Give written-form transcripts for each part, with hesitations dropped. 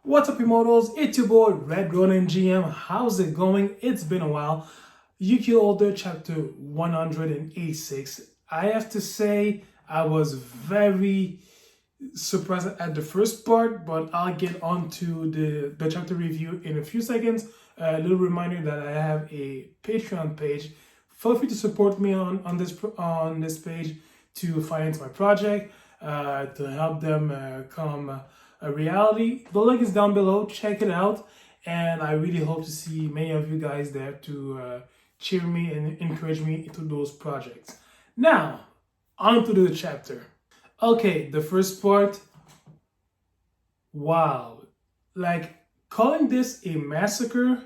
What's up, immortals? It's your boy Red Golden GM. How's it going? It's been a while. Yu-Gi-Oh! Older chapter 186. I have to say, I was very surprised at the first part, but I'll get on to the chapter review in a few seconds. A little reminder that I have a Patreon page. Feel free to support me on this page to finance my project, to help them come a reality. The link is down below. Check it out, and I really hope to see many of you guys there to cheer me and encourage me into those projects. Now, on to the chapter. Okay, the first part. Wow, like calling this a massacre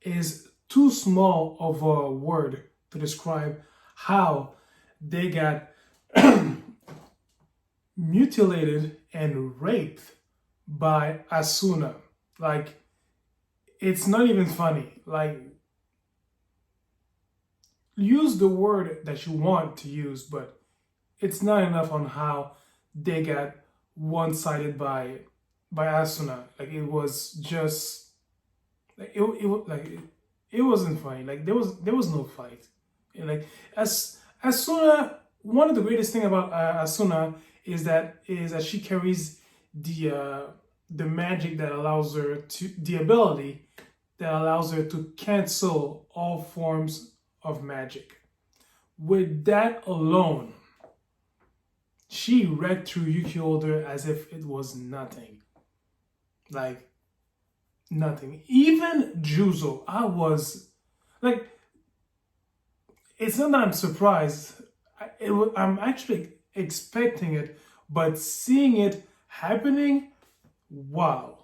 is too small of a word to describe how they got mutilated and raped by Asuna. Like, it's not even funny. Like, use the word that you want to use, but it's not enough on how they got one-sided by Asuna. Like, it was just like it wasn't funny. Like, there was no fight. And like, as Asuna, one of the greatest thing about Asuna is that she carries the magic that allows her to, the ability that allows her to cancel all forms of magic. With that alone, she read through Yuki Older as if it was nothing. Like, nothing. Even Juzo, I was like, it's not that I'm surprised. I'm actually expecting it, but seeing it happening, wow.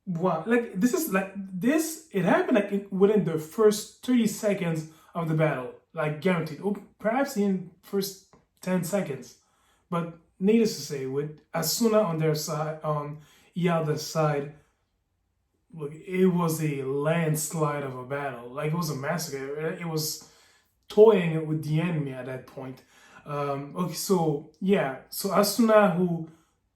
Wow, like this, it happened like within the first 30 seconds of the battle, like guaranteed, or perhaps in first 10 seconds. But needless to say, with Asuna on their side, on Ialda's side, look, it was a landslide of a battle. Like, it was a massacre. It was toying with the enemy at that point. Okay, so yeah, so Asuna, who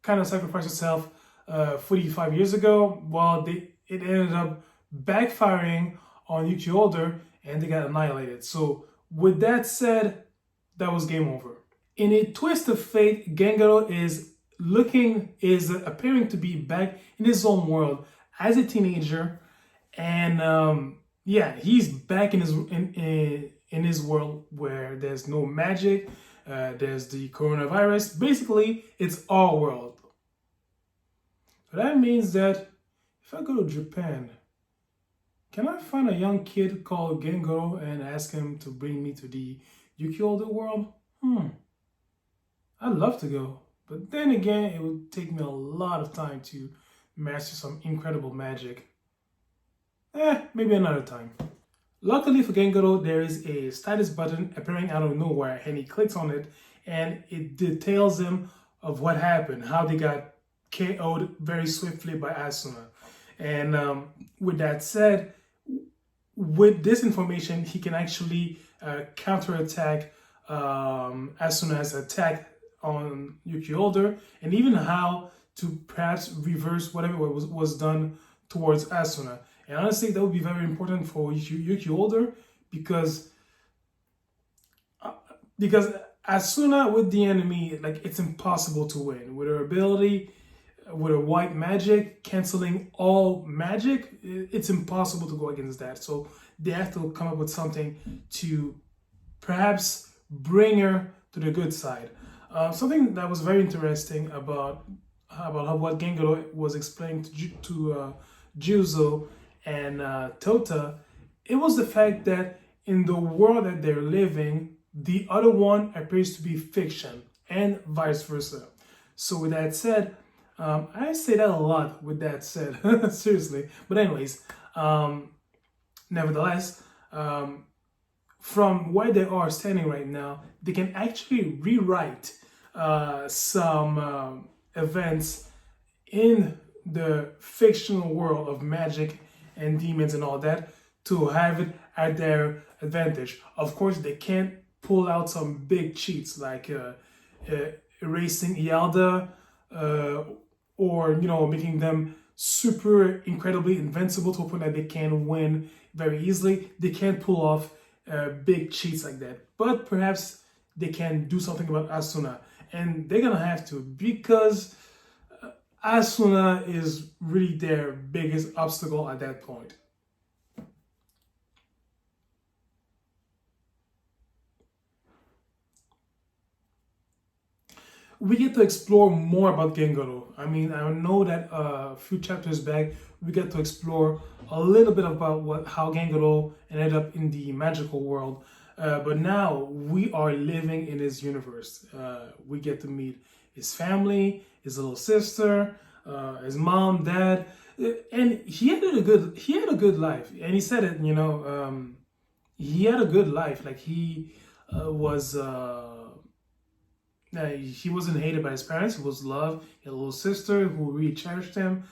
kind of sacrificed herself 45 years ago, well, it ended up backfiring on Yuki Older, and they got annihilated. So with that said, that was game over. In a twist of fate, Gengoro is appearing to be back in his own world as a teenager, and yeah, he's back in his world where there's no magic, there's the coronavirus. Basically, it's our world. So that means that if I go to Japan, can I find a young kid called Gengoro and ask him to bring me to the Yuki Older world? I'd love to go, but then again, it would take me a lot of time to master some incredible magic. Maybe another time. Luckily for Gengoro, there is a status button appearing out of nowhere, and he clicks on it, and it details him of what happened, how they got KO'd very swiftly by Asuna. And with that said, with this information, he can actually counterattack Asuna's attack on Yuki Older, and even how to perhaps reverse whatever was done towards Asuna. And honestly, that would be very important for Yuki Older because Asuna with the enemy, like, it's impossible to win. With her ability, with her white magic, canceling all magic, it's impossible to go against that. So they have to come up with something to perhaps bring her to the good side. Something that was very interesting about what Gengoro was explaining to Juzo and Tota, it was the fact that in the world that they're living, the other one appears to be fiction, and vice versa. So with that said, I say that a lot with that said, seriously. But anyways, nevertheless, from where they are standing right now, they can actually rewrite some events in the fictional world of magic and demons and all that to have it at their advantage. Of course, they can't pull out some big cheats like erasing Ialda uh, or making them super incredibly invincible to a point that they can win very easily. They can't pull off big cheats like that, but perhaps they can do something about Asuna, and they're gonna have to, because Asuna is really their biggest obstacle at that point. We get to explore more about Gengoro. I mean, I know that a few chapters back we get to explore a little bit about how Gengoro ended up in the magical world, but now we are living in his universe. We get to meet his family, his little sister, his mom, dad, and he had a good life. And he said it, he had a good life. Like he was. He wasn't hated by his parents. He was loved. He had a little sister who really cherished him.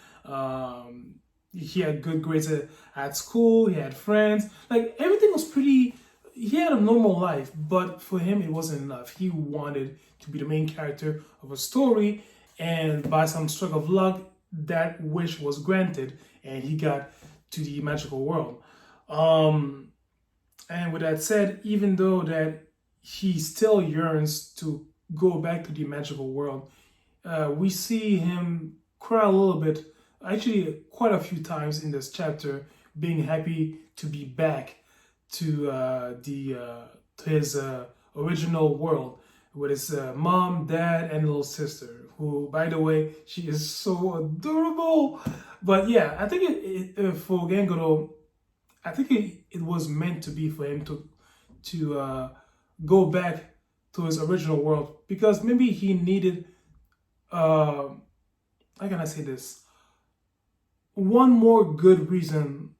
He had good grades at school. He had friends. Like everything was pretty. He had a normal life, but for him it wasn't enough. He wanted to be the main character of a story, and by some stroke of luck, that wish was granted, and he got to the magical world. Um, and with that said, even though that he still yearns to go back to the magical world, we see him cry a little bit, actually quite a few times in this chapter, being happy to be back to his original world with his mom, dad, and little sister, who, by the way, she is so adorable. But yeah, I think for Gengoro, I think it was meant to be for him to go back to his original world, because maybe he needed how can I say this, one more good reason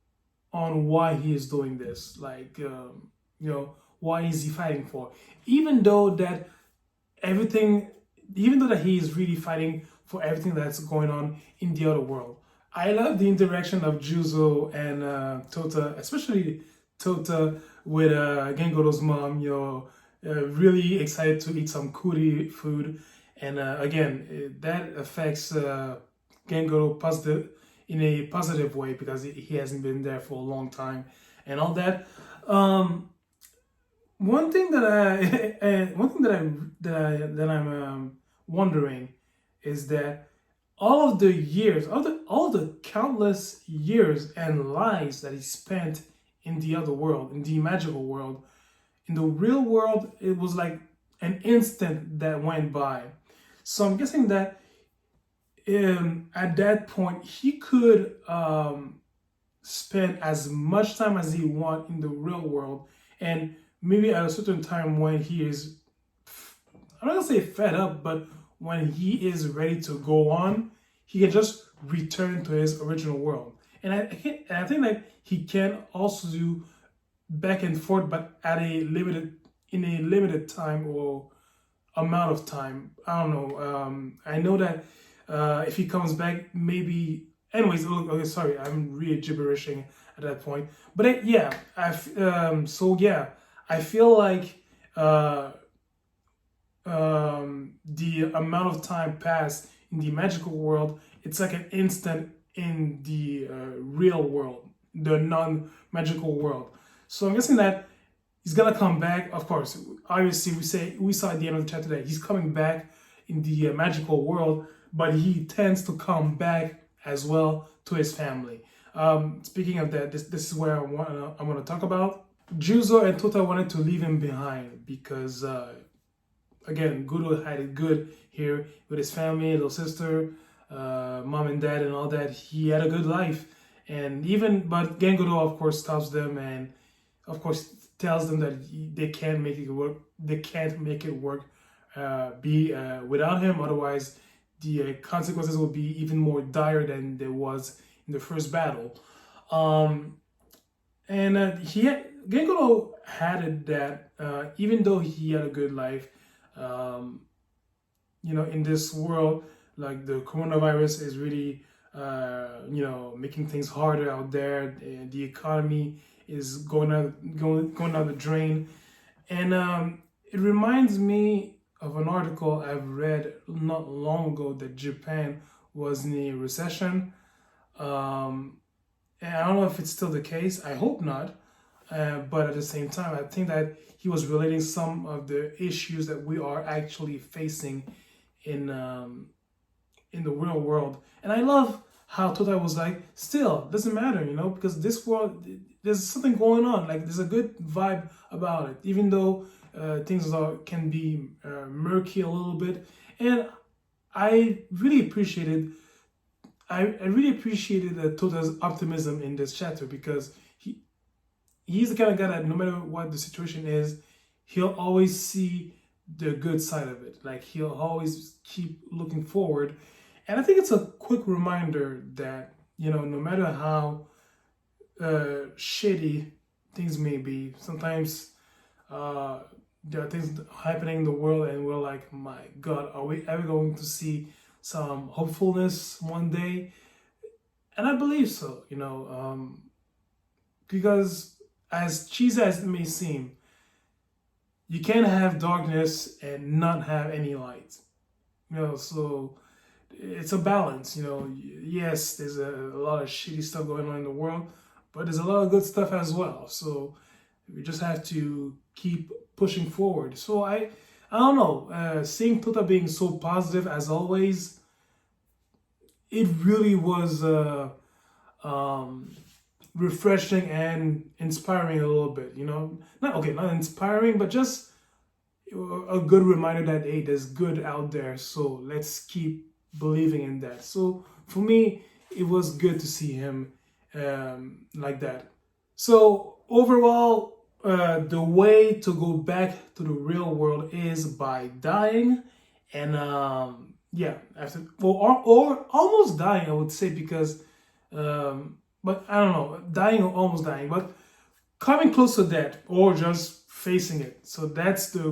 on why he is doing this, like why is he fighting for, even though that everything even though that he is really fighting for everything that's going on in the other world. I love the interaction of Juzo and Tota, especially Tota with Gengoro's mom. Really excited to eat some kuri food, and again, that affects Gengoro positive in a positive way, because he hasn't been there for a long time and all that. Um, one thing that I'm wondering is that all of the years, all the countless years and lives that he spent in the other world, in the magical world, in the real world, it was like an instant that went by. So I'm guessing that at that point he could spend as much time as he want in the real world, and maybe at a certain time when he is, I'm not gonna say fed up, but when he is ready to go on, he can just return to his original world. And I think like he can also do back and forth, but at in a limited time or amount of time. I don't know. I know that if he comes back, maybe. Anyways, okay, sorry, I'm really gibberishing at that point. But yeah, so yeah, I feel like the amount of time passed in the magical world, it's like an instant in the real world, the non-magical world. So I'm guessing that he's gonna come back. Of course, obviously we saw at the end of the chapter that he's coming back in the magical world, but he tends to come back as well to his family. Speaking of that, this is where I want to talk about. Juzo and Tota wanted to leave him behind because again, Guru had it good here with his family, little sister, mom and dad, and all that. He had a good life, but Gengoro of course stops them and of course tells them that they can't make it work. They can't make it work. Without him, otherwise the consequences will be even more dire than there was in the first battle. Gengoro had it that even though he had a good life, in this world, like the coronavirus is really, making things harder out there. The economy is going out the drain, and it reminds me of an article I've read not long ago that Japan was in a recession. And I don't know if it's still the case. I hope not. But at the same time, I think that he was relating some of the issues that we are actually facing in the real world. And I love how Tota was like, still, doesn't matter, because this world, there's something going on. Like, there's a good vibe about it, even though things can be murky a little bit. And I really appreciated Tota's optimism in this chapter, because he's the kind of guy that no matter what the situation is, he'll always see the good side of it. Like, he'll always keep looking forward. And I think it's a quick reminder that, no matter how shitty things may be, sometimes there are things happening in the world and we're like, my God, are we ever going to see some hopefulness one day? And I believe so, because as cheesy as it may seem, you can't have darkness and not have any light. So it's a balance. Yes, there's a lot of shitty stuff going on in the world, but there's a lot of good stuff as well. So we just have to keep pushing forward. So I don't know, seeing Tota being so positive as always, it really was refreshing and inspiring a little bit, not inspiring, but just a good reminder that, hey, there's good out there, so let's keep believing in that. So for me, it was good to see him like that. So overall, the way to go back to the real world is by dying, and or almost dying, I would say, because but I don't know, dying or almost dying, but coming close to death or just facing it. So that's the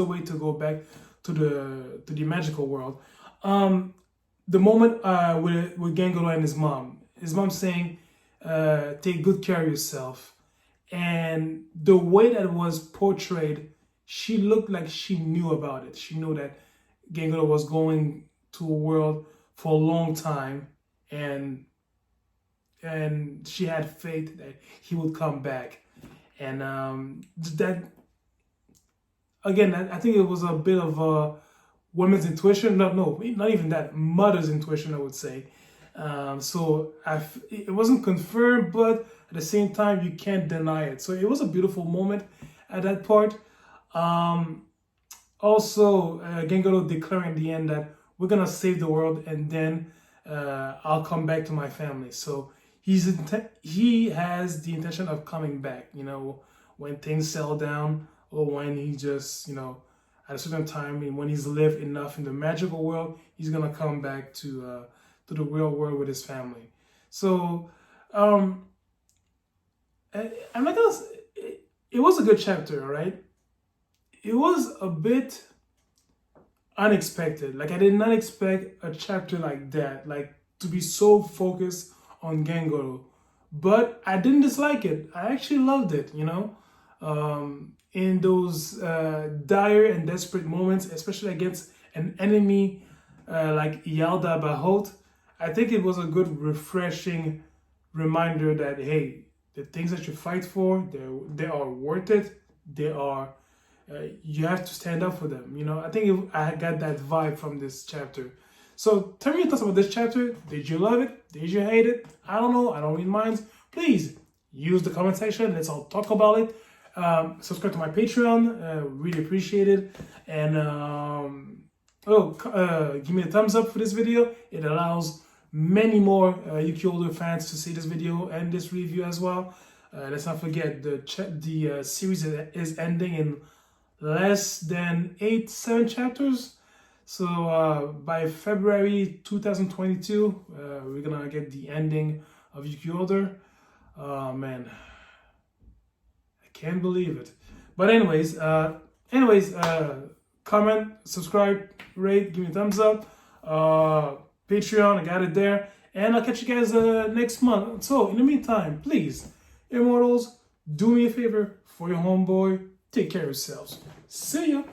way to go back to the magical world. The moment with Gengoro and his mom saying, take good care of yourself. And the way that it was portrayed, she looked like she knew about it. She knew that Gengoro was going to a world for a long time, and she had faith that he would come back. And that, again, I think it was a bit of a woman's intuition. No, not even that, mother's intuition, I would say. So it wasn't confirmed, but at the same time, you can't deny it. So it was a beautiful moment at that part. Also, Gengoro declaring at the end that we're gonna save the world, and then I'll come back to my family. So he has the intention of coming back, when things settle down, or when he just, at a certain time, and when he's lived enough in the magical world, he's gonna come back to the real world with his family. So I'm not gonna. It was a good chapter, all right. It was a bit unexpected. Like, I did not expect a chapter like that, like to be so focused on Gengoro, but I didn't dislike it. I actually loved it. In those dire and desperate moments, especially against an enemy like Yalda Bahut, I think it was a good, refreshing reminder that, hey, the things that you fight for, they are worth it. They are, you have to stand up for them. I think I got that vibe from this chapter. So tell me your thoughts about this chapter. Did you love it? Did you hate it? I don't know. I don't read minds. Please use the comment section. Let's all talk about it. Subscribe to my Patreon. Really appreciate it. And give me a thumbs up for this video. It allows many more Yuki fans to see this video and this review as well. Let's not forget the series is ending in less than 7 chapters. So by February 2022, we're gonna get the ending of Yuki Order. Man, I can't believe it. But anyways, comment, subscribe, rate, give me a thumbs up. Patreon, I got it there. And I'll catch you guys next month. So in the meantime, please, Immortals, do me a favor for your homeboy. Take care of yourselves. See ya.